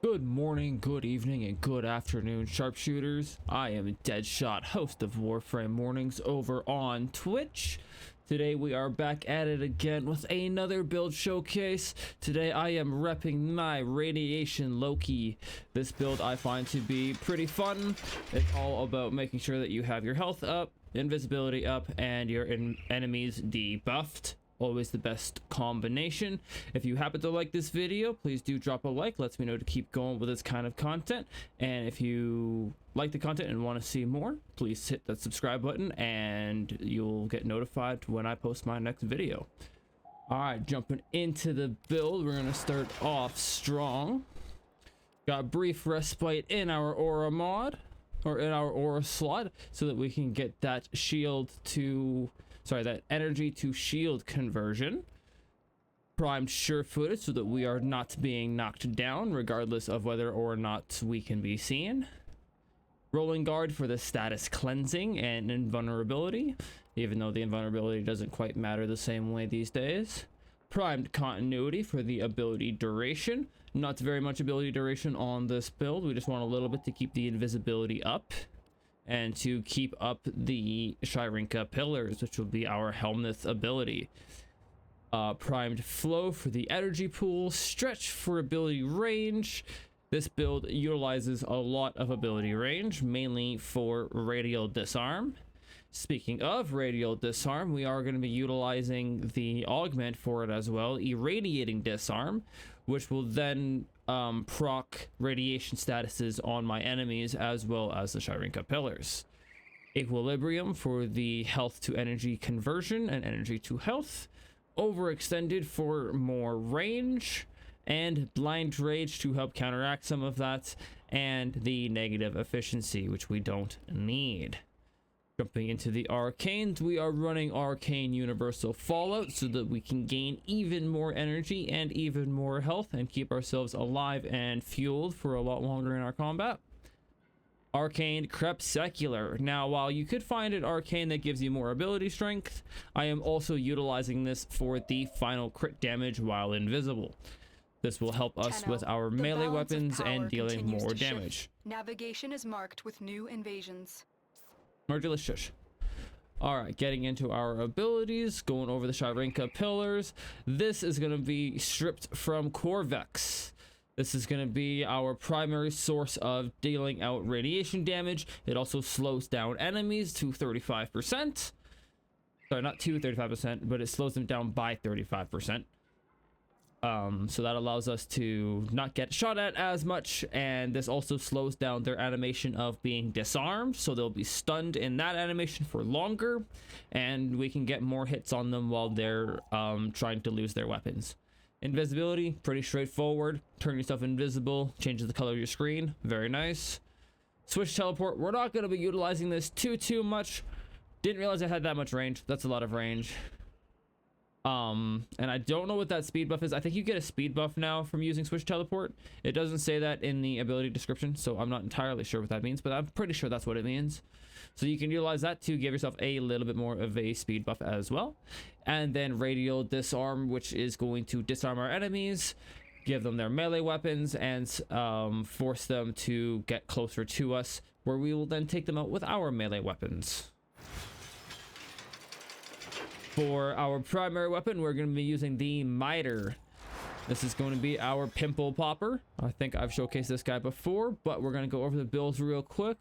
Good morning, good evening, and good afternoon, sharpshooters. I am Deadshot, host of Warframe Mornings over on Twitch. Today we are back at it again with another build showcase. Today I am repping my Radiation Loki. This build I find to be pretty fun. It's all about making sure that you have your health up, invisibility up, and your enemies debuffed. Always the best combination. If you happen to like this video, please do drop a like. Lets me know to keep going with this kind of content. And if you like the content and want to see more, please hit that subscribe button and you'll get notified when I post my next video. All right, jumping into the build, we're gonna start off strong. Got brief respite in our aura mod, or in our aura slot, so that we can get that that energy to shield conversion. Primed sure-footed so that we are not being knocked down regardless of whether or not we can be seen. Rolling guard for the status cleansing and invulnerability, even though the invulnerability doesn't quite matter the same way these days. Primed continuity for the ability duration. Not very much ability duration on this build. We just want a little bit to keep the invisibility up and to keep up the Shirinka pillars, which will be our Helmneth ability. Primed flow for the energy pool. Stretch for ability range. This build utilizes a lot of ability range, mainly for radial disarm. Speaking of radial disarm, we are going to be utilizing the augment for it as well, irradiating disarm, which will then proc radiation statuses on my enemies as well as the Shirinka pillars. Equilibrium for the health to energy conversion and energy to health. Overextended for more range, and blind rage to help counteract some of that, and the negative efficiency, which we don't need. Jumping into the arcanes, we are running Arcane Universal Fallout so that we can gain even more energy and even more health and keep ourselves alive and fueled for a lot longer in our combat. Arcane Crep Secular. Now, while you could find an arcane that gives you more ability strength, I am also utilizing this for the final crit damage while invisible. This will help us with our melee weapons and dealing more damage. Navigation is marked with new invasions. Margulis shush. All right, getting into our abilities, going over the Shirinka pillars. This is going to be stripped from Corvex. This is going to be our primary source of dealing out radiation damage. It also slows down enemies to 35%. Sorry, not to 35%, but it slows them down by 35%. So that allows us to not get shot at as much, and this also slows down their animation of being disarmed, so they'll be stunned in that animation for longer, and we can get more hits on them while they're trying to lose their weapons. Invisibility, pretty straightforward. Turn yourself invisible, changes the color of your screen, very nice. Switch teleport, we're not going to be utilizing this too much. Didn't realize I had that much range. That's a lot of range. And I don't know what that speed buff is. I think you get a speed buff now from using Switch Teleport. It doesn't say that in the ability description, so I'm not entirely sure what that means, but I'm pretty sure that's what it means. So you can utilize that to give yourself a little bit more of a speed buff as well. And then Radial Disarm, which is going to disarm our enemies, give them their melee weapons, and force them to get closer to us, where we will then take them out with our melee weapons. For our primary weapon, we're going to be using the Miter. This is going to be our Pimple Popper. I think I've showcased this guy before, but we're going to go over the builds real quick.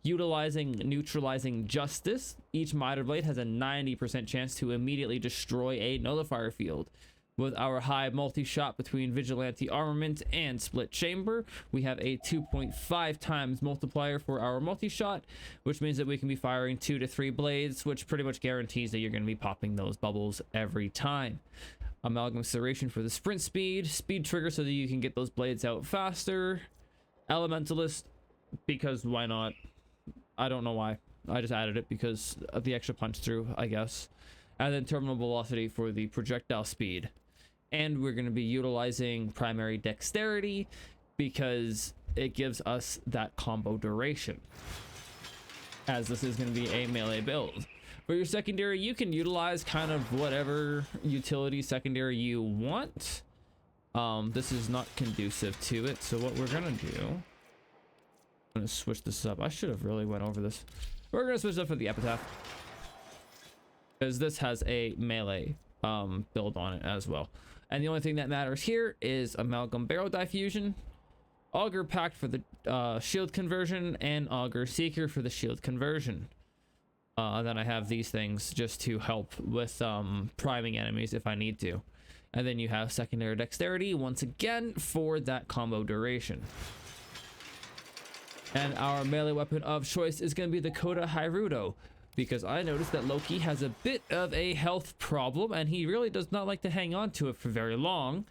Utilizing Neutralizing Justice, each Miter blade has a 90% chance to immediately destroy a nullifier field. With our high multi-shot between Vigilante Armament and Split Chamber, we have a 2.5 times multiplier for our multi-shot, which means that we can be firing 2 to 3 blades, which pretty much guarantees that you're going to be popping those bubbles every time. Amalgam Serration for the sprint speed, speed trigger so that you can get those blades out faster. Elementalist, because why not? I don't know why. I just added it because of the extra punch through, I guess. And then terminal velocity for the projectile speed. And we're going to be utilizing primary dexterity because it gives us that combo duration, as this is going to be a melee build. For your secondary, you can utilize kind of whatever utility secondary you want. This is not conducive to it. So what we're gonna do, I'm gonna switch this up. I should have really went over this. We're gonna switch up for the epitaph, because this has a melee build on it as well. And the only thing that matters here is Amalgam Barrel Diffusion, Augur Pact for the shield conversion, and Augur Seeker for the shield conversion. Then I have these things just to help with priming enemies if I need to. And then you have secondary dexterity once again for that combo duration. And our melee weapon of choice is going to be the Coda Hirudo, because I noticed that Loki has a bit of a health problem and he really does not like to hang on to it for very long.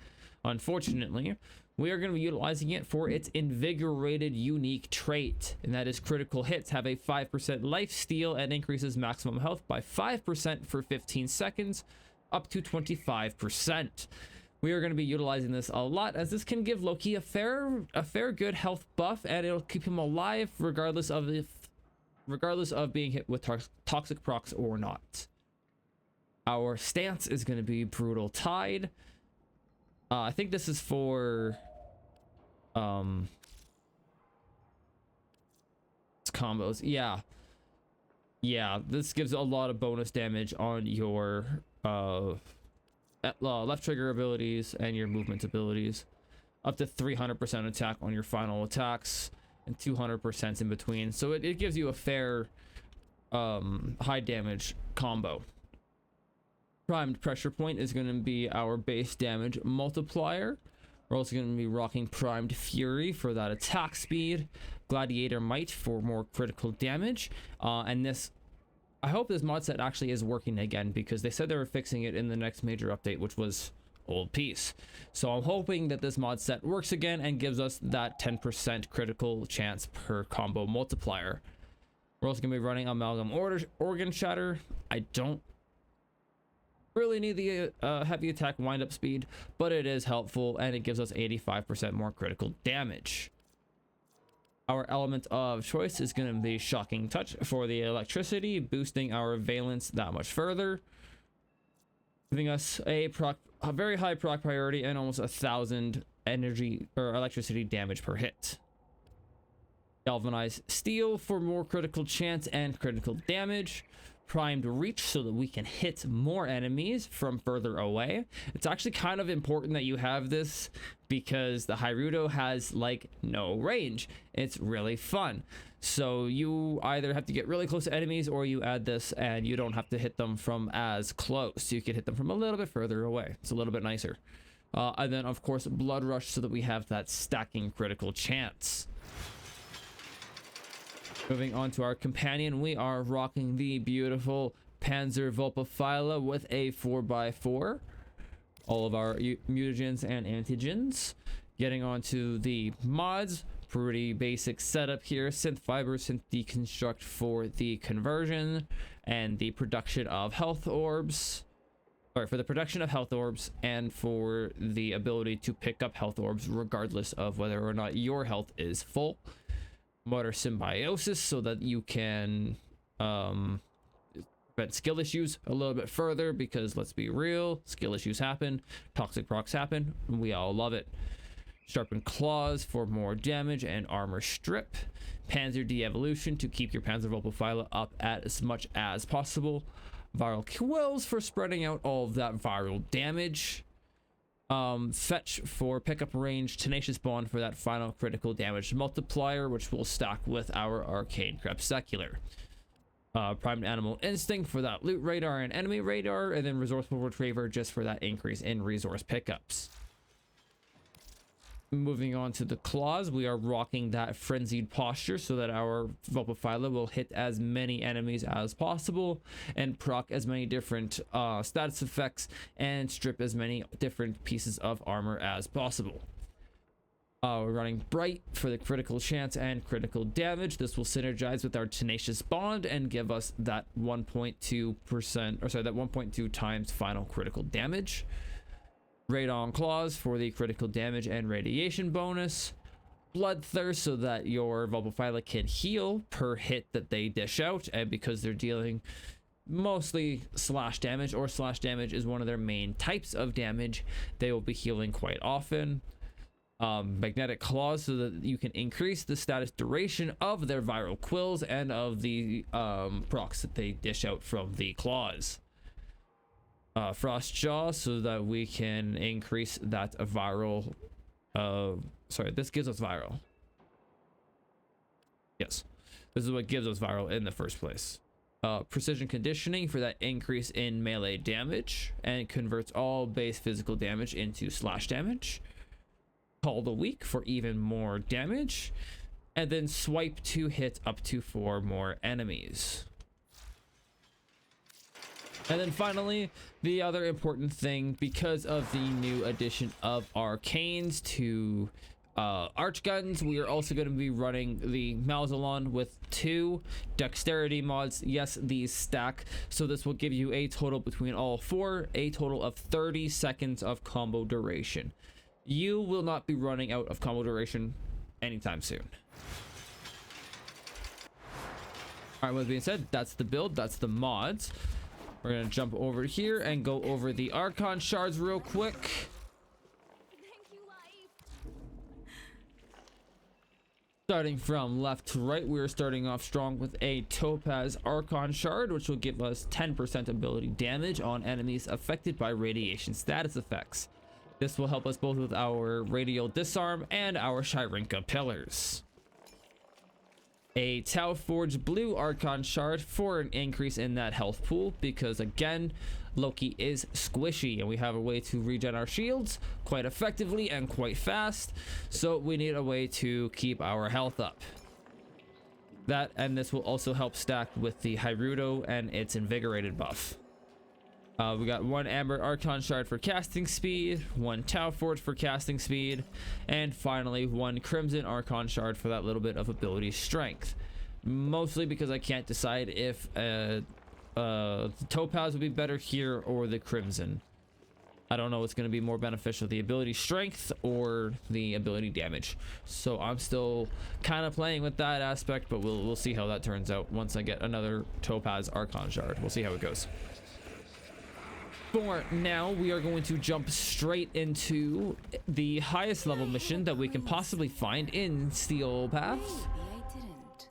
Unfortunately, we are going to be utilizing it for its invigorated unique trait, and that is critical hits have a 5% life steal and increases maximum health by 5% for 15 seconds up to 25%. We are going to be utilizing this a lot, as this can give Loki a fair good health buff, and it'll keep him alive regardless of being hit with toxic procs or not. Our stance is going to be Brutal Tide. I think this is for combos. Yeah, this gives a lot of bonus damage on your left trigger abilities and your movement abilities, up to 300% attack on your final attacks and 200% in between. So it gives you a fair high damage combo. Primed Pressure Point is going to be our base damage multiplier. We're also going to be rocking Primed Fury for that attack speed, Gladiator Might for more critical damage, and this, I hope this mod set actually is working again, because they said they were fixing it in the next major update, which was Old Peace. So I'm hoping that this mod set works again and gives us that 10% critical chance per combo multiplier. We're also going to be running Amalgam Organ Shatter. I don't really need the heavy attack wind-up speed, but it is helpful, and it gives us 85% more critical damage. Our element of choice is going to be Shocking Touch for the electricity, boosting our valence that much further, giving us a very high proc priority and almost 1,000 energy or electricity damage per hit. Galvanized Steel for more critical chance and critical damage. Primed Reach so that we can hit more enemies from further away. It's actually kind of important that you have this, because the Hirudo has like no range. It's really fun. So you either have to get really close to enemies, or you add this and you don't have to hit them from as close. You can hit them from a little bit further away. It's a little bit nicer. And then of course Blood Rush so that we have that stacking critical chance. Moving on to our companion, we are rocking the beautiful Panzer Vulpaphyla with a 4x4. All of our mutagens and antigens. Getting on to the mods, pretty basic setup here. Synth Fiber, Synth Deconstruct for the conversion and the production of health orbs. Or for the production of health orbs and for the ability to pick up health orbs regardless of whether or not your health is full. Motor Symbiosis so that you can prevent skill issues a little bit further, because let's be real, skill issues happen, toxic procs happen, we all love it. Sharpened Claws for more damage and armor strip. Panzer De-Evolution to keep your Panzer Vulpaphyla up at as much as possible. Viral Quills for spreading out all of that viral damage. Fetch for pickup range, Tenacious Bond for that final critical damage multiplier, which will stack with our Arcane Crepuscular. Primed Animal Instinct for that loot radar and enemy radar, and then Resourceful Retriever just for that increase in resource pickups. Moving on to the claws, we are rocking that Frenzied Posture so that our Vulpaphyla will hit as many enemies as possible and proc as many different status effects and strip as many different pieces of armor as possible. We're running Bright for the critical chance and critical damage. This will synergize with our Tenacious Bond and give us that 1.2%, or sorry, that 1.2 times final critical damage. Radon Claws for the critical damage and radiation bonus. Bloodthirst so that your Vulpaphyla can heal per hit that they dish out, and because they're dealing mostly slash damage, or slash damage is one of their main types of damage. They will be healing quite often. Magnetic claws, so that you can increase the status duration of their viral quills and of the procs that they dish out from the claws. Frost jaw, so that we can increase that viral. Sorry, this gives us viral. Yes, this is what gives us viral in the first place. Precision conditioning for that increase in melee damage and converts all base physical damage into slash damage. Call the weak for even more damage, and then swipe to hit up to 4 more enemies. And then finally, the other important thing, because of the new addition of arcanes to arch guns, we are also going to be running the Malzalon with 2 dexterity mods. Yes, these stack, so this will give you a total between all 4, a total of 30 seconds of combo duration. You will not be running out of combo duration anytime soon. All right, with that being said, that's the build, that's the mods. We're gonna jump over here and go over the Archon shards real quick. Starting from left to right, we're starting off strong with a Topaz Archon shard, which will give us 10% ability damage on enemies affected by radiation status effects. This will help us both with our radial disarm and our Shirinka pillars. A Tau Forge Blue Archon shard for an increase in that health pool, because again, Loki is squishy and we have a way to regen our shields quite effectively and quite fast, so we need a way to keep our health up. That, and this will also help stack with the Hirudo and its invigorated buff. We got 1 Amber Archon shard for casting speed, 1 Tau Forge for casting speed, and finally 1 Crimson Archon shard for that little bit of ability strength. Mostly because I can't decide if the Topaz would be better here or the Crimson. I don't know what's going to be more beneficial, the ability strength or the ability damage. So I'm still kind of playing with that aspect, but we'll see how that turns out once I get another Topaz Archon shard. We'll see how it goes. For now, we are going to jump straight into the highest level mission that we can possibly find in Steel Path. Maybe I didn't.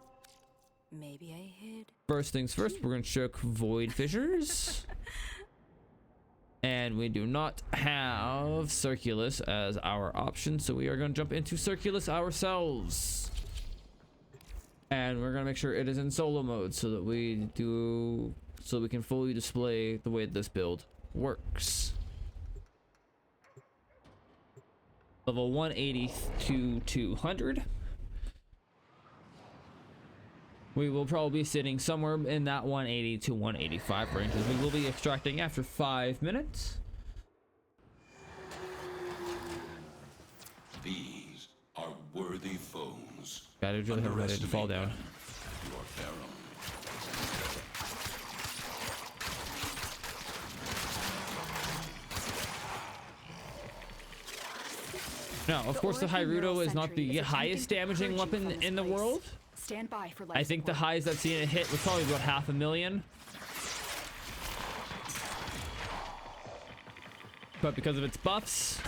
Maybe I hid. First things first, we're going to check Void Fissures. And we do not have Circulus as our option, so we are going to jump into Circulus ourselves. And we're going to make sure it is in solo mode so that we can fully display the way this build works. Level 180 to 200. We will probably be sitting somewhere in that 180 to 185 ranges. We will be extracting after 5 minutes. These are worthy foes. Gotta really hope I didn't fall down. Your peril. Now, of course, the Hirudo is not the highest damaging weapon in the world. Stand by for I think the highest I've seen it hit was probably about 500,000. But because of its buffs,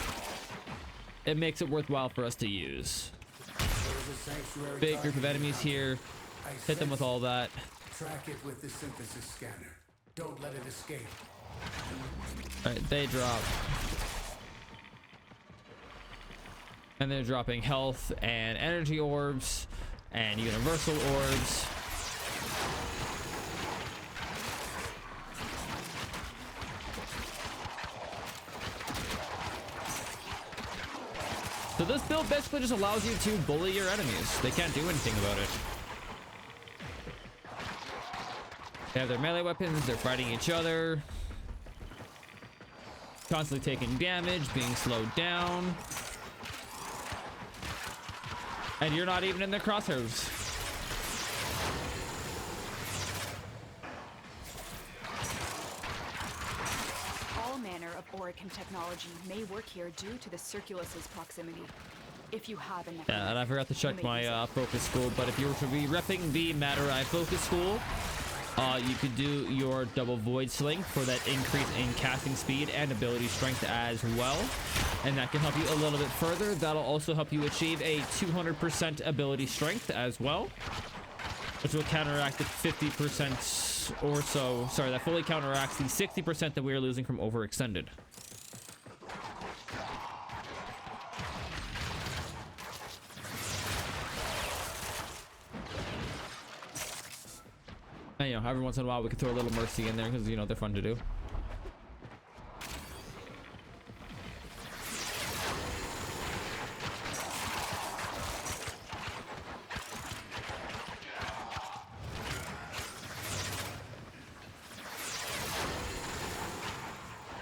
it makes it worthwhile for us to use. Big group of enemies here. Hit them with all that. Track it with the synthesis scanner. Don't let it escape. Alright, they drop. And they're dropping health and energy orbs and universal orbs. So this build basically just allows you to bully your enemies. They can't do anything about it. They have their melee weapons, they're fighting each other. Constantly taking damage, being slowed down. And you're not even in their crosshairs. All manner of Oricon technology may work here due to the Circulus's proximity. If you have enough. Yeah, and I forgot to check my focus school, but if you were to be repping the Madurai focus school, You could do your double void sling for that increase in casting speed and ability strength as well, and that can help you a little bit further. That'll also help you achieve a 200% ability strength as well, which will counteract the 50% or so. Sorry, that fully counteracts the 60% that we are losing from overextended. And, you know, every once in a while we can throw a little mercy in there because, you know, they're fun to do.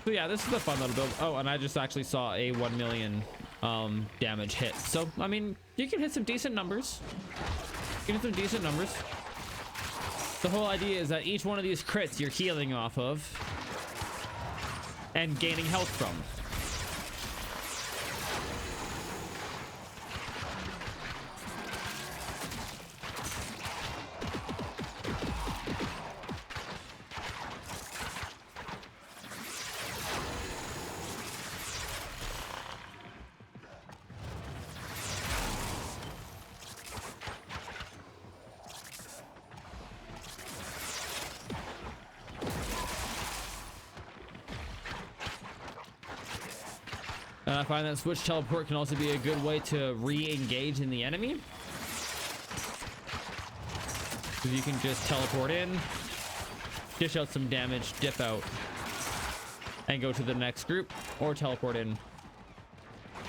So yeah, this is a fun little build. Oh, and I just actually saw a 1 million damage hit. So, I mean, you can hit some decent numbers. You can hit some decent numbers. The whole idea is that each one of these crits you're healing off of and gaining health from. And I find that switch teleport can also be a good way to re-engage in the enemy. Because you can just teleport in, dish out some damage, dip out, and go to the next group, or teleport in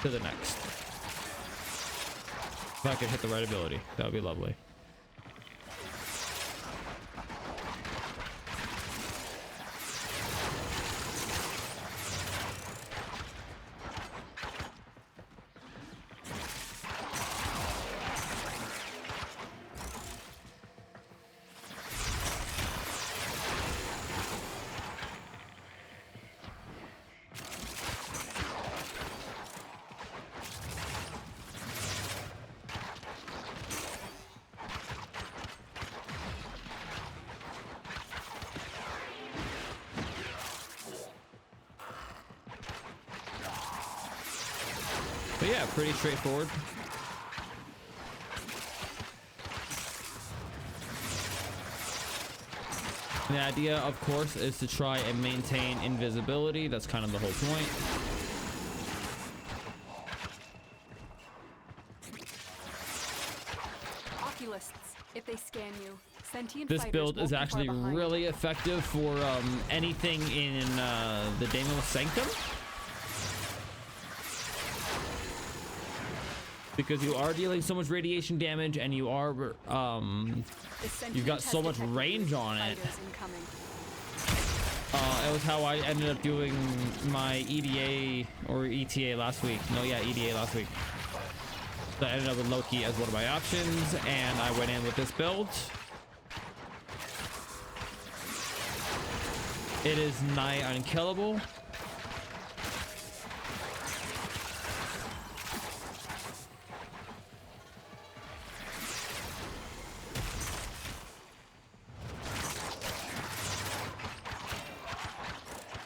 to the next. If I could hit the right ability, that would be lovely. But yeah, pretty straightforward. The idea, of course, is to try and maintain invisibility. That's kind of the whole point. Oculists, if they scan you, sentient This fighters build won't is be far actually behind. really effective for anything in the Daemon Sanctum. Because you are dealing so much radiation damage and you are The you've got sentient so has much detected range on it. fighters incoming. It was how I ended up doing my EDA or ETA last week. No, yeah, EDA last week. So I ended up with Loki as one of my options, and I went in with this build. It is nigh unkillable.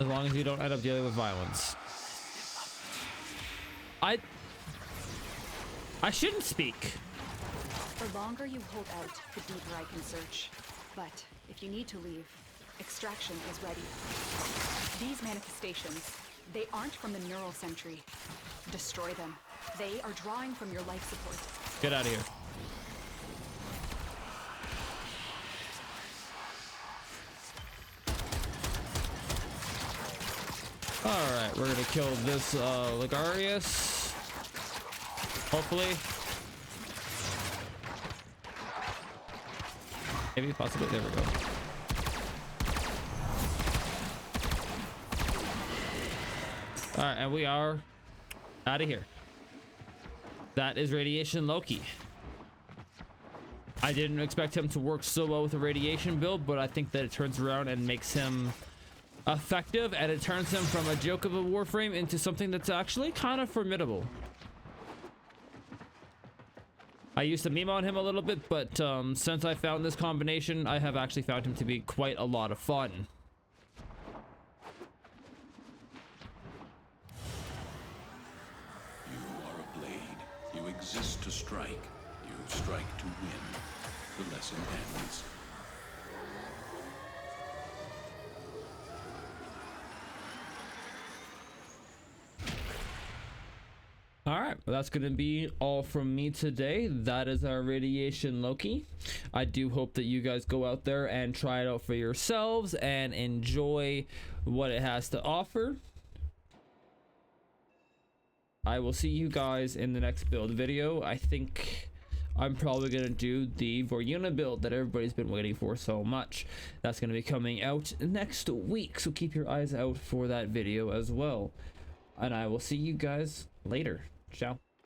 As long as you don't end up dealing with violence. I shouldn't speak. The longer you hold out, the deeper I can search. But if you need to leave, extraction is ready. These manifestations, they aren't from the neural sentry. Destroy them. They are drawing from your life support. Get out of here. Alright, we're gonna kill this Ligarius. Hopefully. Maybe, possibly. There we go. Alright, and we are out of here. That is Radiation Loki. I didn't expect him to work so well with a radiation build, but I think that it turns around and makes him effective, and it turns him from a joke of a warframe into something that's actually kind of formidable. I used to meme on him a little bit, but since I found this combination, I have actually found him to be quite a lot of fun. You are a blade. You exist to strike. You strike to win. The lesson ends. All right, well, that's going to be all from me today. That is our Radiation Loki. I do hope that you guys go out there and try it out for yourselves and enjoy what it has to offer. I will see you guys in the next build video. I think I'm probably going to do the Voruna build that everybody's been waiting for so much. That's going to be coming out next week, so keep your eyes out for that video as well. And I will see you guys later. Ciao.